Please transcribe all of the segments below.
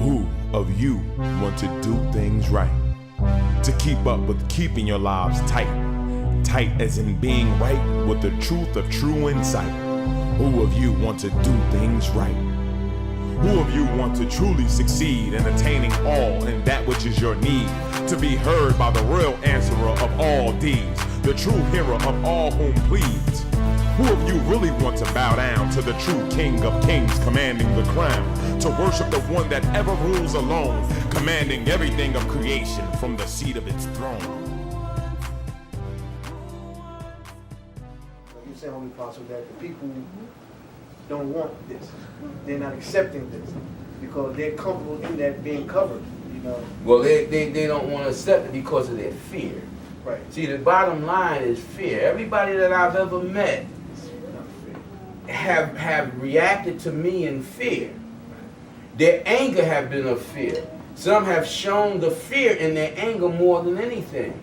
Who of you want to do things right? To keep up with keeping your lives tight. Tight as in being right with the truth of true insight. Who of you want to do things right? Who of you want to truly succeed in attaining all in that which is your need? To be heard by the real answerer of all deeds, the true hero of all whom pleads. Who of you really want to bow down to the true King of Kings commanding the crown? To worship the one that ever rules alone, commanding everything of creation from the seat of its throne. You say, Holy-Apostle, that the people don't want this. They're not accepting this because they're comfortable in that being covered, you know. Well, they don't want to accept it because of their fear. Right. See, the bottom line is fear. Everybody that I've ever met have reacted to me in fear. Their anger have been of fear. Some have shown the fear in their anger more than anything.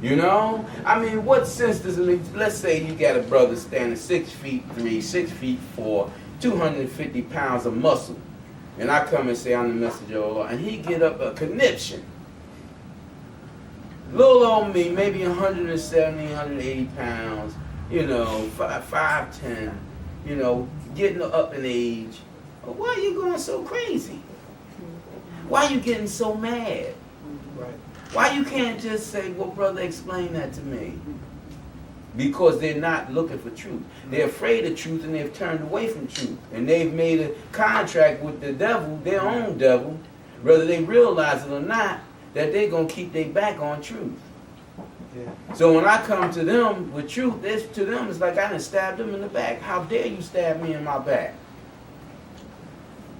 You know? I mean, what sense does it make? Let's say you got a brother standing 6'3", 6'4", 250 pounds of muscle. And I come and say, I'm the messenger of Allah. And he get up a conniption. Little old me, maybe 170, 180 pounds, you know, 5'10", you know, getting up in age. But why are you going so crazy? Why are you getting so mad? Right. Why you can't just say, well, brother, explain that to me? Because they're not looking for truth. They're afraid of truth and they've turned away from truth. And they've made a contract with the devil, their own devil, whether they realize it or not, that they're going to keep their back on truth. Yeah. So when I come to them with truth, to them it's like I done stabbed them in the back. How dare you stab me in my back?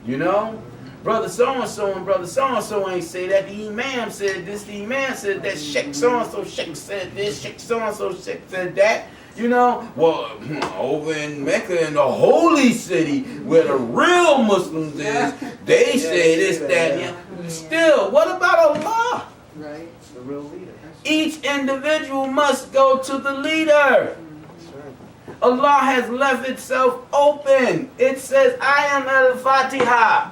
You know? Brother so-and-so and brother so-and-so ain't say that. The imam said this, the imam said that, Sheikh so-and-so, Sheikh said this, Sheikh so-and-so, Sheikh said that. You know? Well, over in Mecca, in the holy city, where the real Muslims is, they say this, that, and still, what about Allah? Right. The real leader. Each individual must go to the leader. Allah has left itself open. It says, I am al-Fatiha.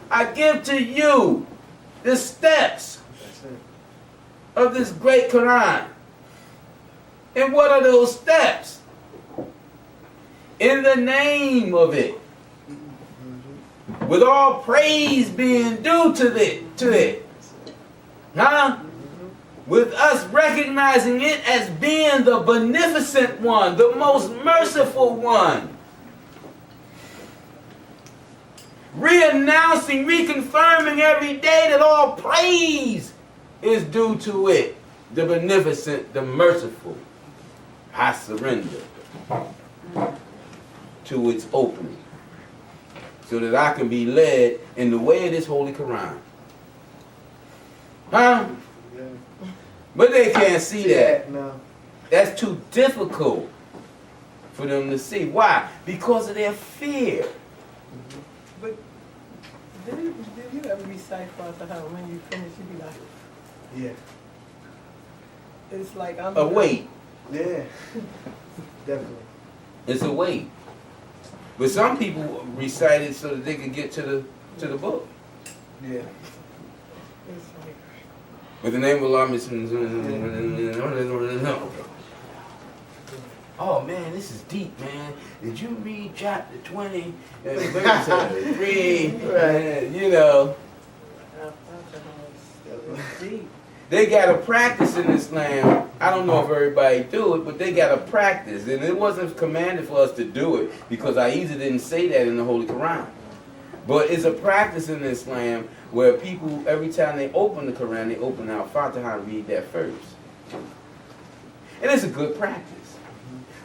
I give to you the steps of this great Quran. And what are those steps? In the name of it. With all praise being due to it. Huh? With us recognizing it as being the beneficent one, the most merciful one. Re-announcing, reconfirming every day that all praise is due to it. The beneficent, the merciful. I surrender to its opening so that I can be led in the way of this Holy Quran. Huh? Yeah. But they can't see that. No. That's too difficult for them to see. Why? Because of their fear. But did you ever recite Fatiha when you finish? You be like, Yeah. it's like I'm A weight. Yeah. Definitely. It's a weight. But some people recite it so that they can get to the book. Yeah. It's like, With the name of Allah, oh man, this is deep, man. Did you read chapter 20, verse 3? You know, it's deep. they got to practice in Islam. I don't know if everybody do it, but they got to practice. And it wasn't commanded for us to do it because Ahezaah didn't say that in the Holy Quran. But it's a practice in Islam where people, every time they open the Quran, they open Al-Fatiha and read that first. And it's a good practice.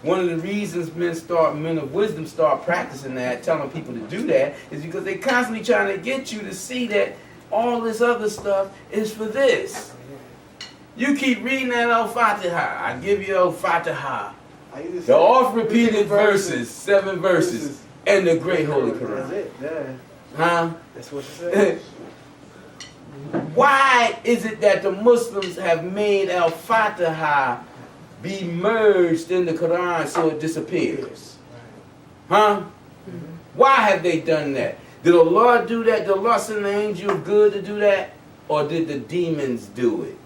One of the reasons men of wisdom start practicing that, telling people to do that, is because they're constantly trying to get you to see that all this other stuff is for this. You keep reading that Al-Fatiha. I give you Al-Fatiha. The oft-repeated verses, 7 verses, and the great Holy Quran. That's it. Yeah. Huh? That's what it says. Why is it that the Muslims have made Al-Fatiha be merged in the Quran so it disappears? Huh? Why have they done that? Did Allah do that? Did Allah send an angel good to do that? Or did the demons do it?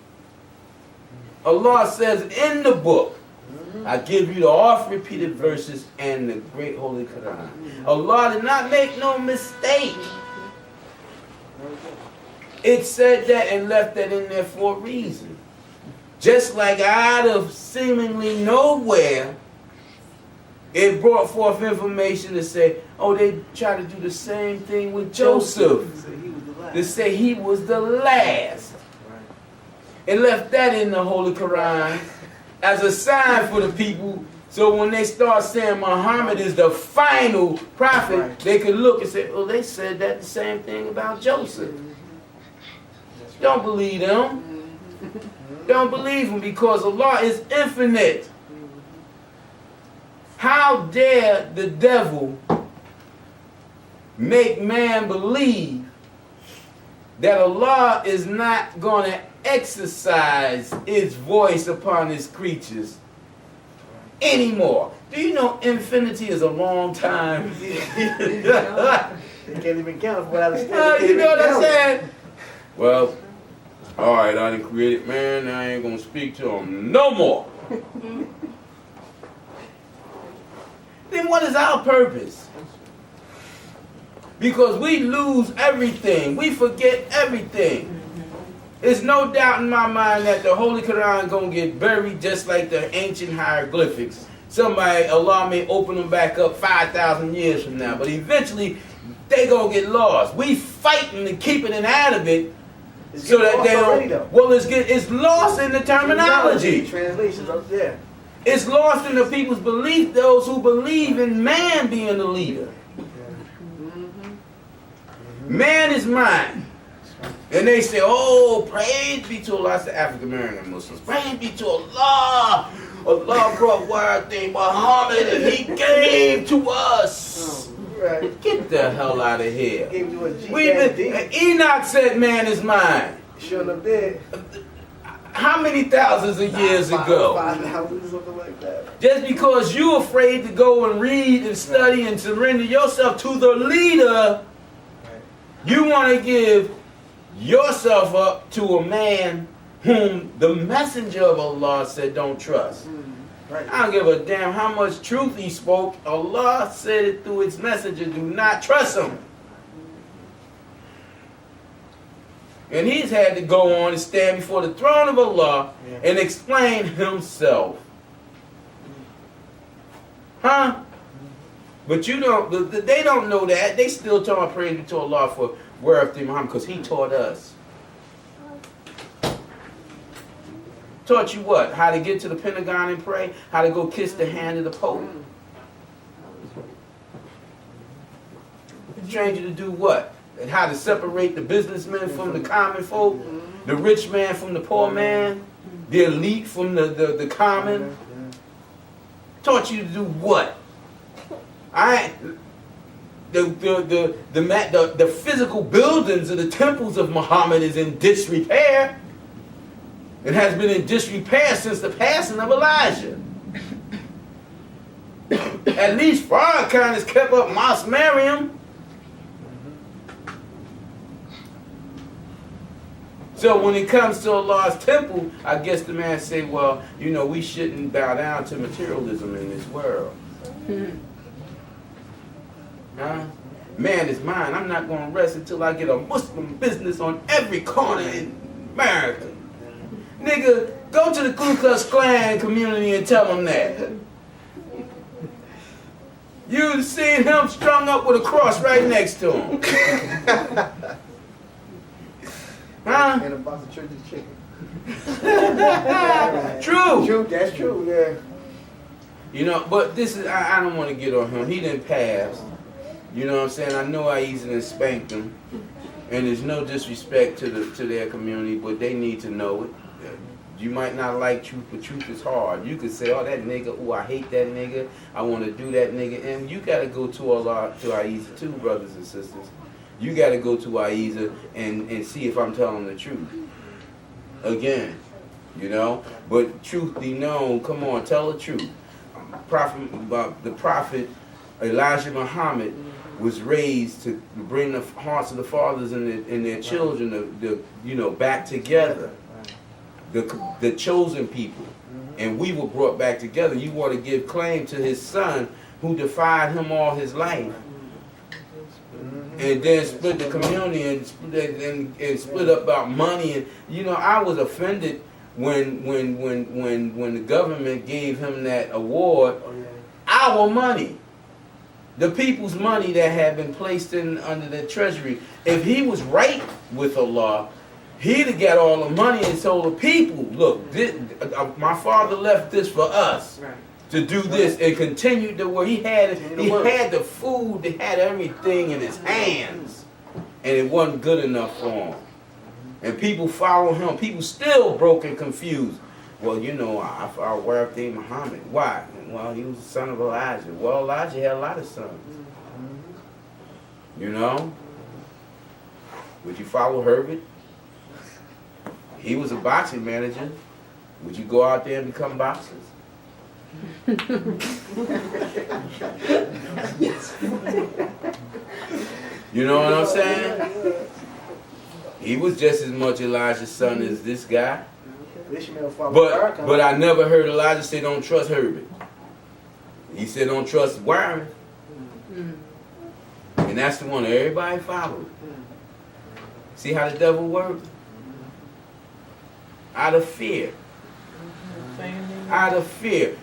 Allah says in the book, I give you the oft-repeated verses and the great Holy Quran. Allah did not make no mistake. It said that and left that in there for a reason. Just like out of seemingly nowhere, it brought forth information to say, oh, they tried to do the same thing with Joseph. They say he was the last. It left that in the Holy Quran as a sign for the people. So when they start saying Muhammad is the final prophet, they could look and say, oh, they said that the same thing about Joseph. Don't believe them. Don't believe them, because Allah is infinite. How dare the devil make man believe that Allah is not going to exercise its voice upon his creatures anymore? Do you know infinity is a long time? You can't even count without a standard. You know what I'm saying? Well, all right, I done created man, I ain't going to speak to him no more. Then what is our purpose? Because we lose everything. We forget everything. There's no doubt in my mind that the Holy Quran going to get buried just like the ancient hieroglyphics. Somebody, Allah may open them back up 5,000 years from now, but eventually they going to get lost. We fighting to keep it inanimate so that they don't. Well, it's lost in the terminology. Translations up there. It's lost in the people's belief, those who believe in man being the leader. Man is mine. And they say, oh, praise be to Allah. It's the African American Muslims. Praise be to Allah. Allah brought word thing Muhammad and he gave to us. Right. Get the hell out of here. Gave you a Enoch said man is mine. Shouldn't have been. How many thousands of years ago? 5,000, something like that. Just because you're afraid to go and read and study and surrender yourself to the leader, you want to give yourself up to a man whom the messenger of Allah said don't trust. Right. I don't give a damn how much truth he spoke. Allah said it through its messenger. Do not trust him. And he's had to go on and stand before the throne of Allah and explain himself. Huh? But you don't, they don't know that. They still talking praise to Allah for word of Muhammad because he taught us. Taught you what? How to get to the Pentagon and pray? How to go kiss the hand of the Pope? He trained you to do what? And how to separate the businessman from the common folk, the rich man from the poor man, the elite from the common. Taught you to do what? The physical buildings of the temples of Muhammad is in disrepair. It has been in disrepair since the passing of Elijah. At least Farrakhan has kept up Mos Mariam. So when it comes to Allah's temple, I guess the man say, well, you know, we shouldn't bow down to materialism in this world. Huh? Man is mine. I'm not going to rest until I get a Muslim business on every corner in America. Nigga, go to the Ku Klux Klan community and tell them that. You seen him strung up with a cross right next to him. Huh? And a box of church's chicken. True. True, that's true, yeah. You know, but this is, I don't want to get on him. He didn't pass. You know what I'm saying? I know I easily spanked him. And there's no disrespect to their community, but they need to know it. You might not like truth, but truth is hard. You could say, oh, that nigga, oh, I hate that nigga. I want to do that nigga. And you got to go to Allah, to Ahezaah too, brothers and sisters. You got to go to Ahezaah and see if I'm telling the truth. Again, you know. But truth be known, come on, tell the truth. The prophet Elijah Muhammad was raised to bring the hearts of the fathers and their children to back together. The chosen people. And we were brought back together. You want to give claim to his son who defied him all his life. And then split the community and split up about money. And I was offended when the government gave him that award. Our money. The people's money that had been placed under the treasury. If he was right with Allah, he'd have got all the money and told the people, look, my father left this for us to do this and continue to work. He had the food, he had everything in his hands, and it wasn't good enough for him. And people follow him. People still broke and confused. Well, I wear everything Muhammad. Why? Well, he was the son of Elijah. Well, Elijah had a lot of sons. Would you follow Herbert? He was a boxing manager. Would you go out there and become boxers? You know what I'm saying? He was just as much Elijah's son as this guy. But I never heard Elijah say don't trust Herbert. He said don't trust Warren. And that's the one that everybody followed. See how the devil works? Out of fear. Out of fear.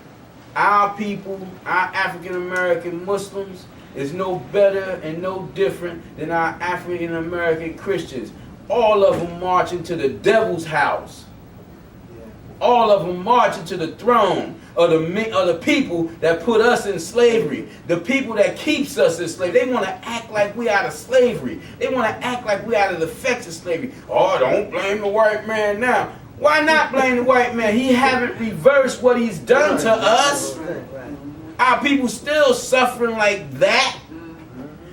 Our people, our African American Muslims, is no better and no different than our African American Christians. All of them marching to the devil's house. All of them marching to the throne of the people that put us in slavery. The people that keeps us in slavery. They want to act like we out of slavery. They want to act like we out of the effects of slavery. Oh, don't blame the white man now. Why not blame the white man? He haven't reversed what he's done to us. Our people still suffering like that.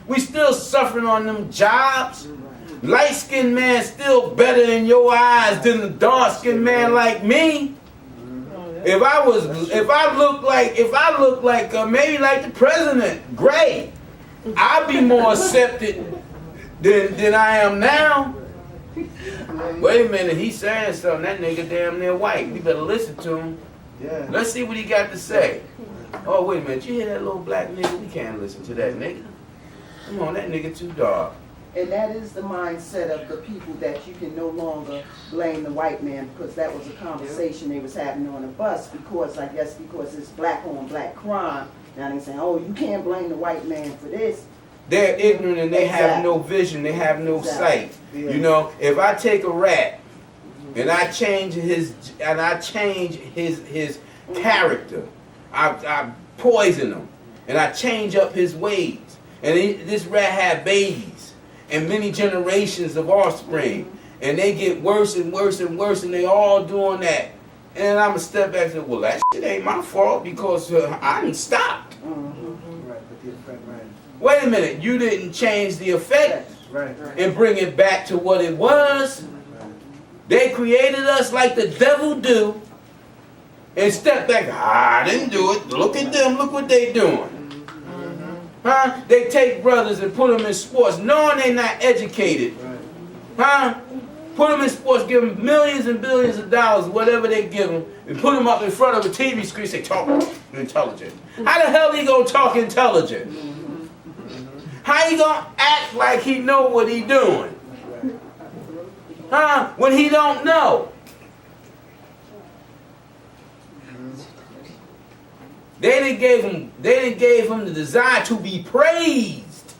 We still suffering on them jobs. Light-skinned man still better in your eyes than the dark-skinned man like me. If I look like maybe like the president, great. I'd be more accepted than I am now. Wait a minute, he's saying something. That nigga damn near white. We better listen to him. Yeah. Let's see what he got to say. Oh, wait a minute. You hear that little black nigga? We can't listen to that nigga. Come on, that nigga too dark. And that is the mindset of the people that you can no longer blame the white man, because that was a conversation they was having on the bus, because it's black on black crime. Now they saying, oh, you can't blame the white man for this. They're ignorant and they have no vision. They have no sight. Yeah. If I take a rat and I change his character, I poison him and I change up his ways, and this rat had babies and many generations of offspring, and they get worse and worse and worse, and they all doing that. And I'm gonna step back and say, well, that shit ain't my fault because I didn't stop. Wait a minute, you didn't change the effect and bring it back to what it was. They created us like the devil do and step back. I didn't do it. Look at them. Look what they doing. Huh? They take brothers and put them in sports knowing they're not educated. Huh? Put them in sports, give them millions and billions of dollars, whatever they give them, and put them up in front of a TV screen and say, talk intelligent. How the hell he gonna talk intelligent? How he gonna act like he know what he doing? Huh? When he don't know. They didn't gave him the desire to be praised.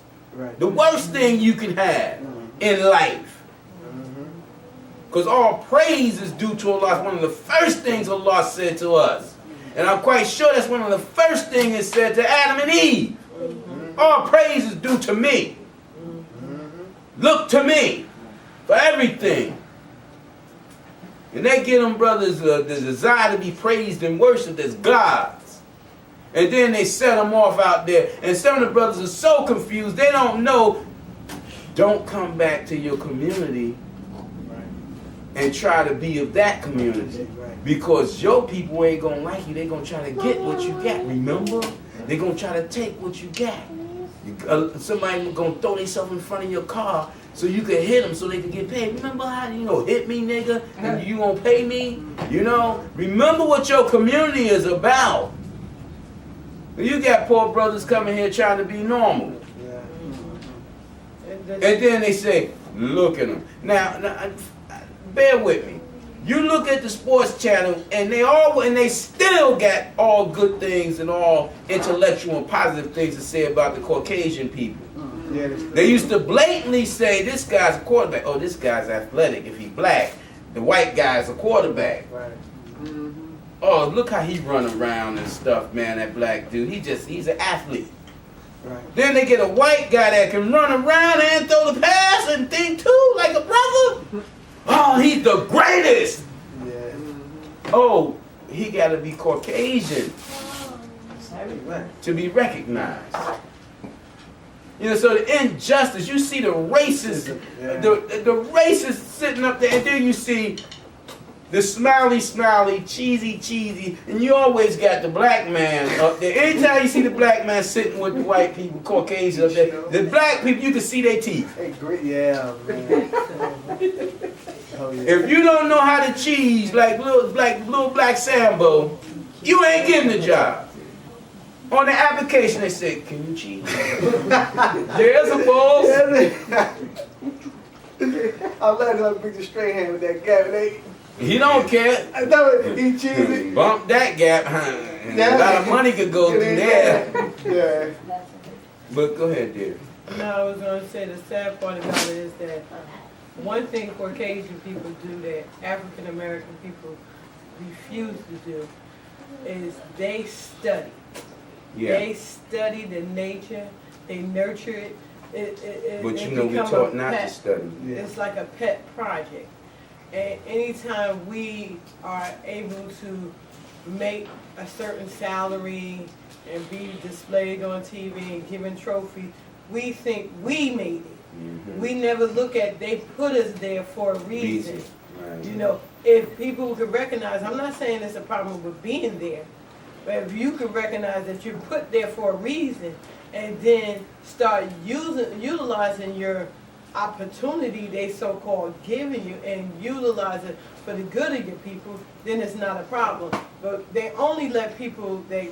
The worst thing you can have in life. Because all praise is due to Allah. It's one of the first things Allah said to us. And I'm quite sure that's one of the first things it said to Adam and Eve. All praise is due to me. Look to me for everything. And they give them brothers the desire to be praised and worshipped as gods. And then they set them off out there. And some of the brothers are so confused, they don't know. Don't come back to your community and try to be of that community. Because your people ain't going to like you. They're going to try to get what you got. Remember? They're going to try to take what you got. Somebody gonna throw themselves in front of your car so you can hit them so they can get paid. Remember how, hit me, nigga, and you gonna pay me? Remember what your community is about. You got poor brothers coming here trying to be normal. And then they say, look at them. Now, bear with me. You look at the sports channel, and they still got all good things and all intellectual and positive things to say about the Caucasian people. They used to blatantly say, this guy's a quarterback. Oh, this guy's athletic. If he's black, the white guy's a quarterback. Right. Oh, look how he run around and stuff, man, that black dude. He's an athlete. Right. Then they get a white guy that can run around and throw the pass and think too, like a brother. Oh, he's the greatest. Yeah. Oh, he got to be Caucasian to be recognized. So the injustice, you see the racists, the racists sitting up there, and then you see the smiley, cheesy, and you always got the black man up there. Anytime you see the black man sitting with the white people, Caucasians up there, the black people, you can see their teeth. Hey, great, yeah, man. Oh, yeah. If you don't know how to cheese like little black Sambo, you ain't getting the job. On the application, they say, "Can you cheese?" Yes, of course. I'm letting him pick the straight hand with that gap. He don't care. I know he cheesy. Bump that gap, huh? A lot of money could go through there. Yeah. But go ahead, dear. No, I was going to say the sad part about it is that one thing Caucasian people do that African American people refuse to do is they study. Yeah. They study the nature, they nurture it. But it we become taught a not to pet. study. Yeah. It's like a pet project. And anytime we are able to make a certain salary and be displayed on TV and given trophies, we think we made it. Mm-hmm. We never look at they put us there for a reason. Right. If people could recognize, I'm not saying it's a problem with being there, but if you could recognize that you're put there for a reason and then start utilizing your opportunity they so-called giving you and utilize it for the good of your people, then it's not a problem. But they only let people they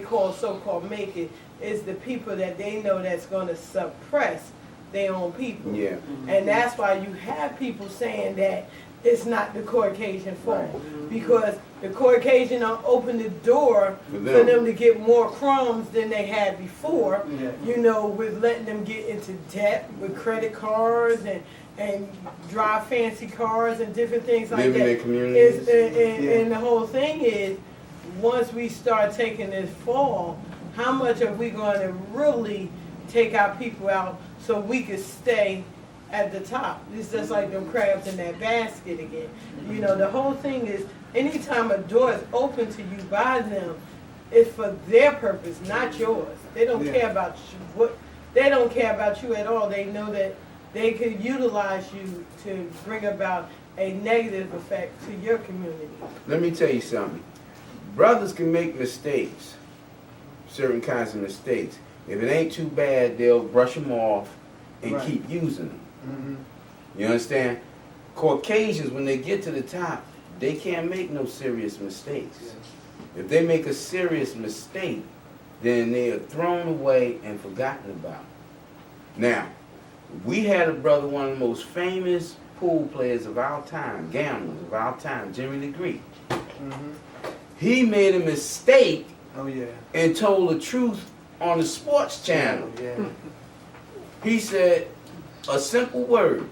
call so-called make it is the people that they know that's going to suppress their own people. Yeah. And that's why you have people saying that it's not the Caucasian fault. Because the Caucasian open the door for them to get more crumbs than they had before, with letting them get into debt with credit cards and drive fancy cars and different things like Live that. in their communities. And the whole thing is, once we start taking this fall, how much are we going to really take our people out so we could stay at the top? It's just like them crabs in that basket again. The whole thing is, anytime a door is open to you by them, it's for their purpose, not yours. They don't care about you. They don't care about you at all. They know that they could utilize you to bring about a negative effect to your community. Let me tell you something. Brothers can make mistakes, certain kinds of mistakes. If it ain't too bad, they'll brush them off and keep using them. Mm-hmm. You understand? Caucasians, when they get to the top, they can't make no serious mistakes. Yes. If they make a serious mistake, then they are thrown away and forgotten about. Now, we had a brother, one of the most famous pool players of our time, gamblers of our time, Jimmy the Greek. Mm-hmm. He made a mistake Oh, and told the truth on the sports channel. Yeah. He said a simple word.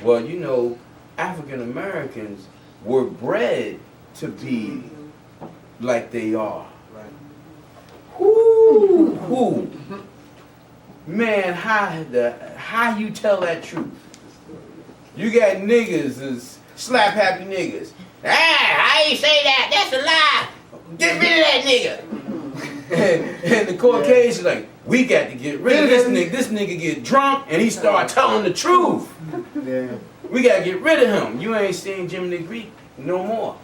Well, African Americans were bred to be like they are. Right. Whoo. Man, how you tell that truth? You got niggas is slap happy niggas. I ain't say that. That's a lie. Get rid of that nigga. and the Caucasians like, we got to get rid of this nigga. This nigga get drunk and he start telling the truth. Yeah. We got to get rid of him. You ain't seen Jimmy the Greek no more.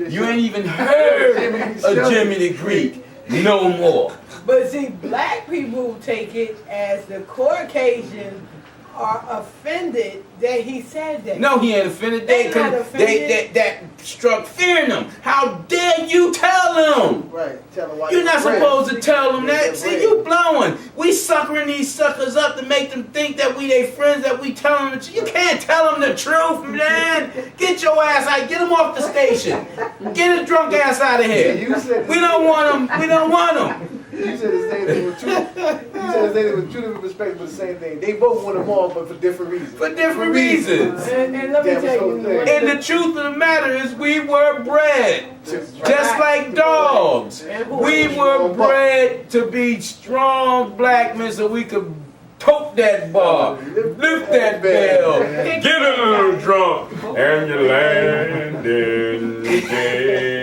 You ain't even heard of Jimmy the Greek. no more. But see, black people take it as the Caucasians are offended that he said that. No, he ain't offended. They not offended. That struck fear in them. How dare you tell them? Right. Tell them why You're not supposed to tell them that. See, bread. you blowing. We suckering these suckers up to make them think that we they friends, that we tell them the truth. You can't tell them the truth, man. Get your ass out. Get them off the station. Get his drunk ass out of here. You said We don't want them. We don't want them. You said the same thing with two. You said the same thing with two different perspectives, but the same thing. They both want them all, but for different reasons. For different reasons. And let me That was tell so you, thick. And the truth of the matter is we were bred. Just like dogs. We were bred to be strong black men so we could tote that bar, lift that bell, get a little drunk, and you land in jail.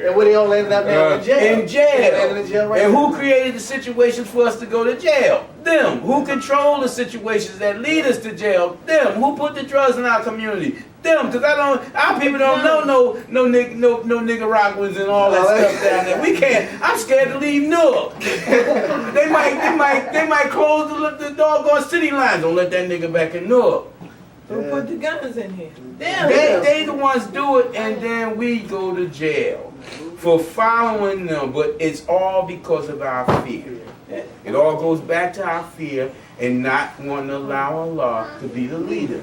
And where they all landed up now in jail. In jail. They landed in jail right And now. who created the situations for us to go to jail? Them. Who control the situations that lead us to jail? Them. Who put the drugs in our community? Them. Because our people don't know no Nicaraguans and all that stuff down there. We can't. I'm scared to leave Newark. they might close the doggone city lines. Don't let that nigga back in Newark. who put the guns in here? Damn. They the ones do it, and then we go to jail for following them. But it's all because of our fear. It all goes back to our fear and not wanting to allow Allah to be the leader.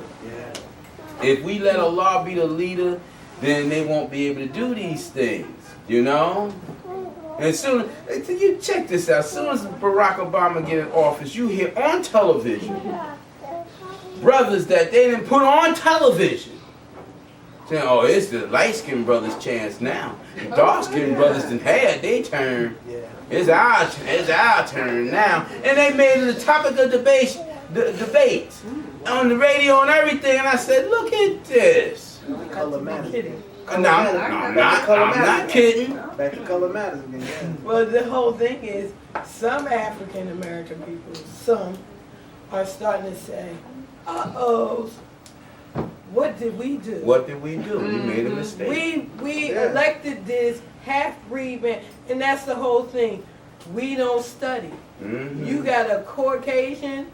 If we let Allah be the leader, then they won't be able to do these things, you know? And soon, you check this out, as soon as Barack Obama get in office, you hear on television, brothers that they didn't put on television, saying, oh, it's the light-skinned brothers' chance now. The dark-skinned brothers done had their turn. It's our turn now. And they made it the topic of debate on the radio and everything. And I said, look at this. Color matters. I'm not kidding. Back to color matters again. Well, the whole thing is, some African American people, some, are starting to say, uh-oh, what did we do? What did we do? We made a mistake. We elected this half-breed man, and that's the whole thing. We don't study. Mm-hmm. You got a Caucasian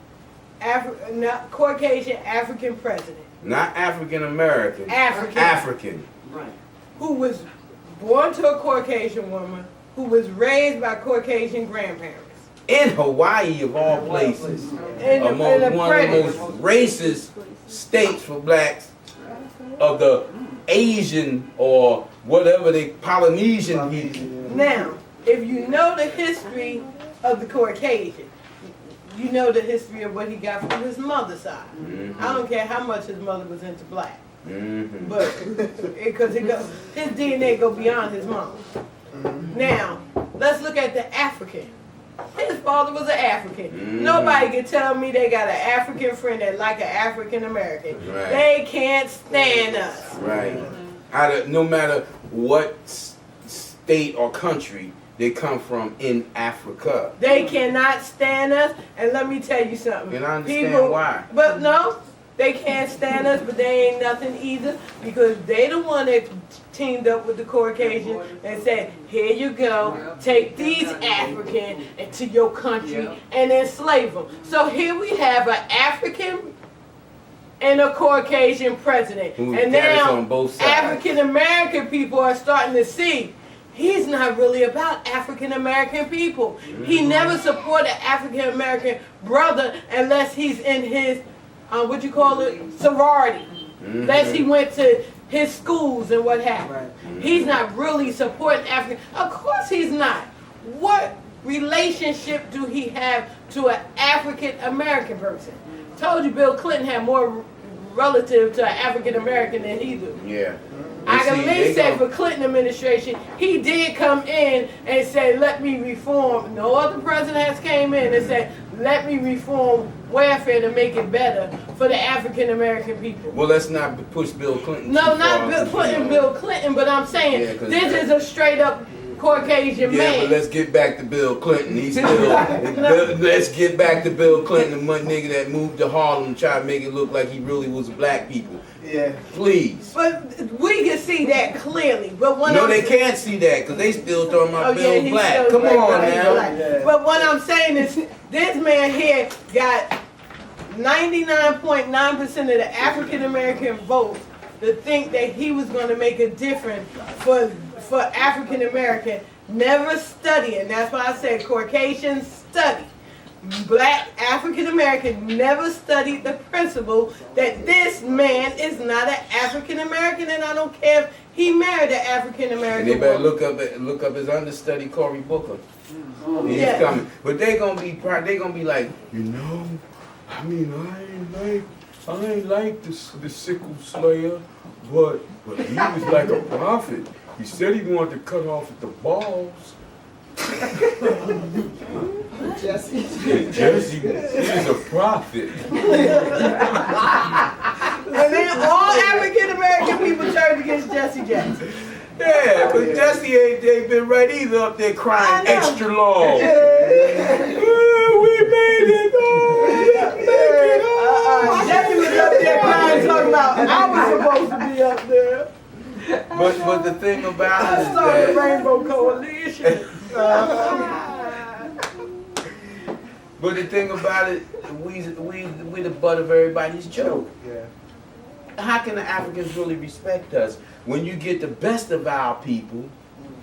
African president. Not African American. African. Right. Who was born to a Caucasian woman, who was raised by Caucasian grandparents. In Hawaii, of all places. And One of the most racist states for blacks of the Asian or whatever they Polynesian people. Now, if you know the history of the Caucasian, you know the history of what he got from his mother's side. Mm-hmm. I don't care how much his mother was into black, Mm-hmm. but because his DNA go beyond his mom. Now, let's look at the African. His father was an African. Mm-hmm. Nobody can tell me they got an African friend that like an African American. Right. They can't stand us. Right. No matter what state or country they come from in Africa. They cannot stand us, and let me tell you something. And I understand why. But no, they can't stand us, but they ain't nothing either, because they the one that teamed up with the Caucasian and said, here you go, take these African into your country and enslave them. So here we have an African and a Caucasian president. Who And got us now on both sides. African American people are starting to see he's not really about African American people. He never supported African American brother unless he's in his, what you call it, sorority. Unless he went to his schools and what have you. He's not really supporting African. Of course he's not. What relationship do he have to an African American person? Told you Bill Clinton had more relative to an African American than he do. Yeah. I can at least say for Clinton administration, he did come in and say, let me reform. No other president has came in and said, let me reform welfare to make it better for the African American people. Well, let's not push Bill Clinton. No, too not far, putting Bill Clinton, but I'm saying this is a straight up Caucasian Yeah, man. but let's get back to Bill Clinton. He's still. Let's get back to Bill Clinton, the one nigga that moved to Harlem and tried to make it look like he really was black people. Yeah. Please. But we can see that clearly. But when No, they can't see that because they still talking about Bill he's Black. still Come black, on right, now. right. Yeah. But what I'm saying is, this man here got 99.9% of the African American vote to think that he was going to make a difference for African American. Never studying. That's why I said Caucasian study. Black African American never studied the principle that this man is not an African American, and I don't care if he married an African American. And they better look up his understudy Cory Booker. He's Yeah. coming, but they gonna be like, you know, I mean, I ain't like the sickle slayer, but he was like a prophet. He said he wanted to cut off at the balls. Jesse. Jesse, he's a prophet. And then all African American people turned against Jesse Jackson. Yeah, but Jesse ain't been right either up there crying I know. extra long. Oh, we made it home. Jesse was up there crying, talking about I was supposed to be up there. But the thing about I it is started the that, Rainbow Coalition. but the thing about it, we the butt of everybody's joke. Yeah. How can the Africans really respect us when you get the best of our people,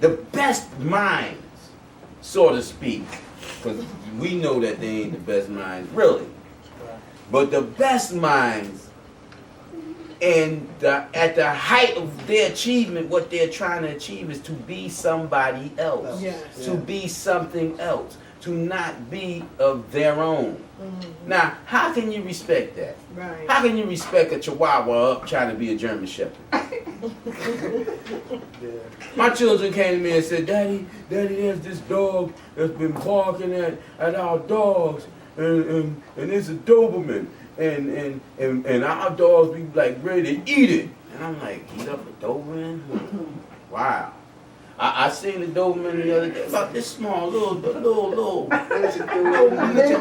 the best minds, so to speak? Because we know that they ain't the best minds, really. But the best minds, and at the height of their achievement, what they're trying to achieve is to be somebody else, Yes. to be something else, to not be of their own. Now, how can you respect that? Right. How can you respect a Chihuahua up trying to be a German Shepherd? My children came to me and said, Daddy, there's this dog that's been barking at our dogs, and it's a Doberman, and our dogs be like ready to eat it. And I'm like, eat up a Doberman? Wow. I seen the Doberman the other day, about this small, little miniature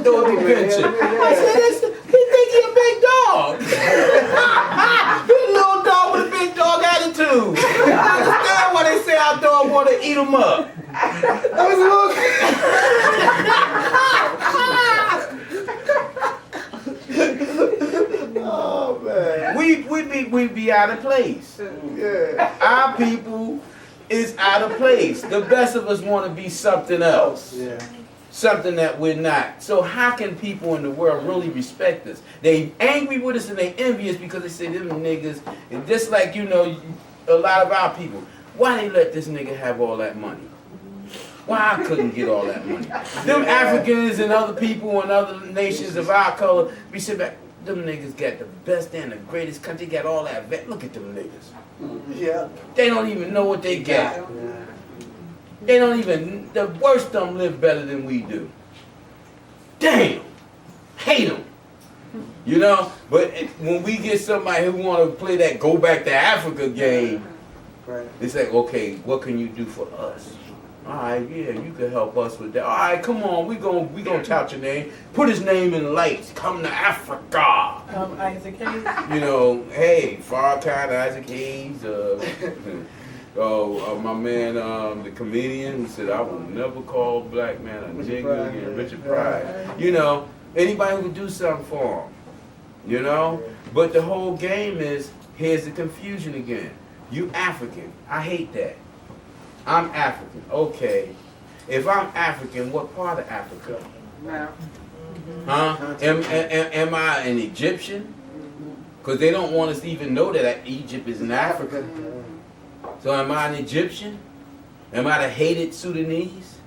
Doberman. I said, he think he a big dog. He's a little dog with a big dog attitude. I understand why they say our dog want to eat him up. That was Oh man. we be out of place. Yeah. Our people is out of place. The best of us want to be something else. Yeah. Something that we're not. So how can people in the world really respect us? They angry with us and they envious because they say them niggas, and just like, you know, a lot of our people, why they let this nigga have all that money? Why I couldn't get all that money? Them Africans and other people and other nations of our color, we sit back, them niggas got the best and the greatest country, got all that, look at them niggas. Yeah. They don't even know what they got. Yeah. They don't even, the worst of them live better than we do. Damn, hate them. You know, but when we get somebody who want to play that go back to Africa game, Right. it's like, okay, what can you do for us? All right, yeah, you can help us with that. All right, come on, we gonna tout your name. Put his name in lights. Come to Africa. Isaac Hayes. You know, hey, Farrakhan, Isaac Hayes, my man, the comedian, who said, I will never call black man a nigga again, Richard Pryor. You know, anybody who would do something for him, you know? But the whole game is, here's the confusion again. You African, I hate that. I'm African, okay. If I'm African, what part of Africa? Now, Huh? Am I an Egyptian? Because they don't want us to even know that Egypt is in Africa. So am I an Egyptian? Am I the hated Sudanese?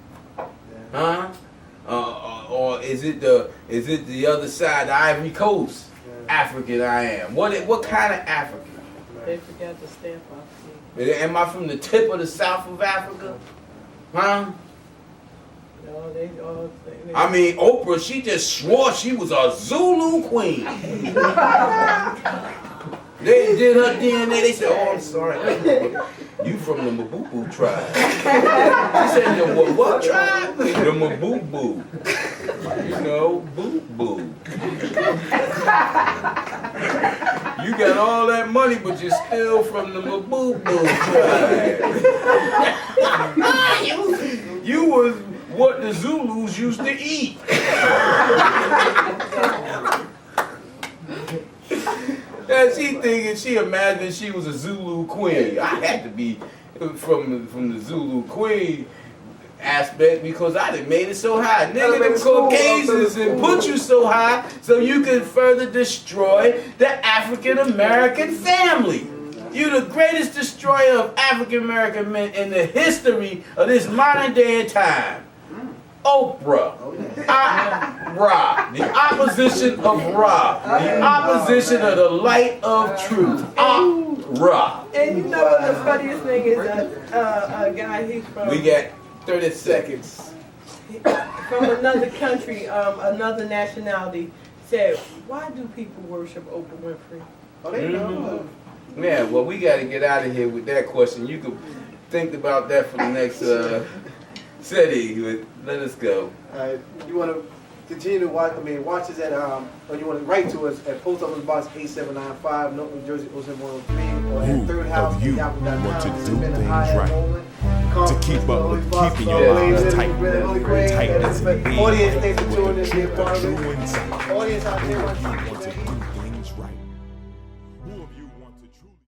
Huh? Or is it the other side, the Ivory Coast African I am? What kind of African? They forgot to stamp off. Am I from the tip of the south of Africa? Huh? No, they all. I mean, Oprah, she just swore she was a Zulu queen. They did her DNA. They said, "Oh, I'm sorry." You from the Mabubu tribe. She said, the what tribe? The Mabubu. You know, boo-boo. You got all that money, but you're still from the Mabubu tribe. You was what the Zulus used to eat. And she imagined she was a Zulu queen. I had to be from the Zulu queen aspect because I done made it so high. Nigga, them Caucasians and put you so high so you could further destroy the African American family. You the greatest destroyer of African American men in the history of this modern day and time. Oprah. Ra. The opposition of Ra. The opposition of the light of truth. Ra. And you know what the funniest thing is? A guy, he's from... We got 30 seconds. From another country, another nationality, said, why do people worship Oprah Winfrey? Oh, they know. Yeah, well, we got to get out of here with that question. You could think about that for the next city. Let us go. You want to continue to watch, watch us at, or you want to write to us at Post Office Box 8795, North New Jersey, 07103, or at Third House. Of you want to do things right, to keep up with keeping your lives tight, tight as being audience, thanks for with tuning the in. truth of true insight. Audience out there, Who of you want to do